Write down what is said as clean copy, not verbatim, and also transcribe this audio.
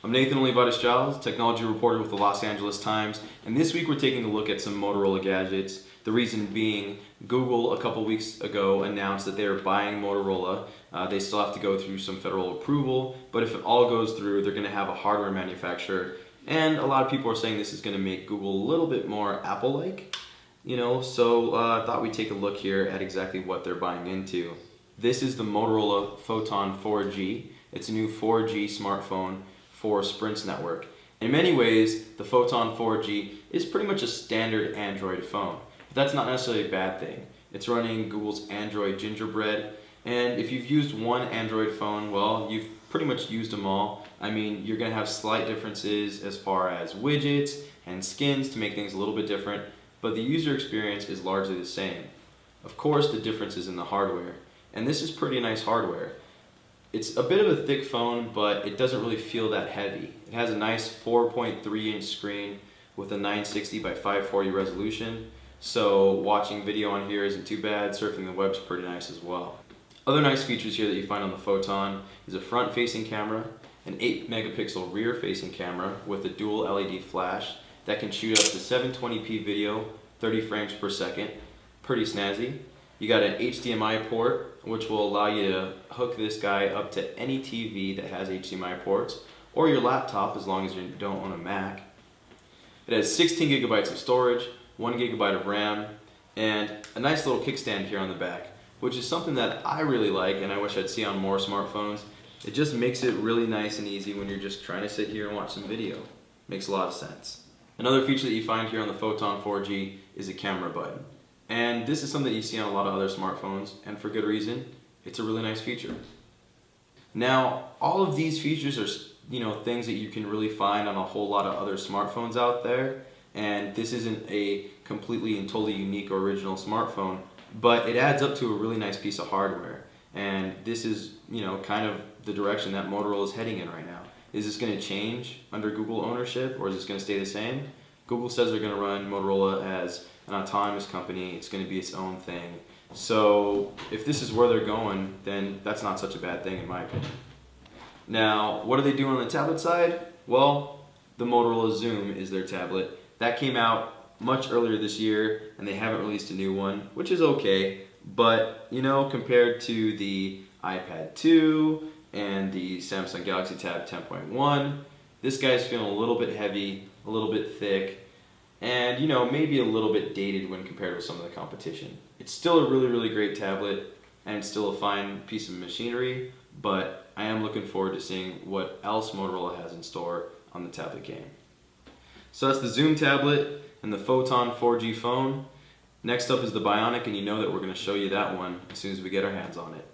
I'm Nathan Olivarez-Giles, technology reporter with the Los Angeles Times, and this week we're taking a look at some Motorola gadgets. The reason being, Google a couple weeks ago announced that they are buying Motorola. They still have to go through some federal approval, but if it all goes through, they're going to have a hardware manufacturer, and a lot of people are saying this is going to make Google a little bit more Apple-like. So I thought we'd take a look here at exactly what they're buying into. This is the Motorola Photon 4G. It's a new 4G smartphone for Sprint's network. In many ways, the Photon 4G is pretty much a standard Android phone. But that's not necessarily a bad thing. It's running Google's Android Gingerbread, and if you've used one Android phone, well, you've pretty much used them all. I mean, you're going to have slight differences as far as widgets and skins to make things a little bit different, but the user experience is largely the same. Of course, the difference is in the hardware, and this is pretty nice hardware. It's a bit of a thick phone, but it doesn't really feel that heavy. It has a nice 4.3-inch screen with a 960 by 540 resolution, so watching video on here isn't too bad. Surfing the web's pretty nice as well. Other nice features here that you find on the Photon is a front-facing camera, an 8-megapixel rear-facing camera with a dual LED flash that can shoot up to 720p video, 30 frames per second. Pretty snazzy. You got an HDMI port, which will allow you to hook this guy up to any TV that has HDMI ports, or your laptop as long as you don't own a Mac. It has 16 gigabytes of storage, 1 gigabyte of RAM, and a nice little kickstand here on the back, which is something that I really like and I wish I'd see on more smartphones. It just makes it really nice and easy when you're just trying to sit here and watch some video. Makes a lot of sense. Another feature that you find here on the Photon 4G is a camera button. And this is something that you see on a lot of other smartphones, and for good reason. It's a really nice feature. Now, all of these features are, things that you can really find on a whole lot of other smartphones out there, and this isn't a completely and totally unique or original smartphone, but it adds up to a really nice piece of hardware. And this is, kind of the direction that Motorola is heading in right now. Is this going to change under Google ownership, or is this going to stay the same? Google says they're going to run Motorola as an autonomous company. It's going to be its own thing. So if this is where they're going, then that's not such a bad thing in my opinion. Now, what are they doing on the tablet side? Well, the Motorola Zoom is their tablet. That came out much earlier this year, and they haven't released a new one, which is okay. But, compared to the iPad 2 and the Samsung Galaxy Tab 10.1, this guy's feeling a little bit heavy, a little bit thick, and maybe a little bit dated when compared with some of the competition. It's still a really, really great tablet, and it's still a fine piece of machinery, but I am looking forward to seeing what else Motorola has in store on the tablet game. So that's the Zoom tablet and the Photon 4G phone. Next up is the Bionic, and you know that we're going to show you that one as soon as we get our hands on it.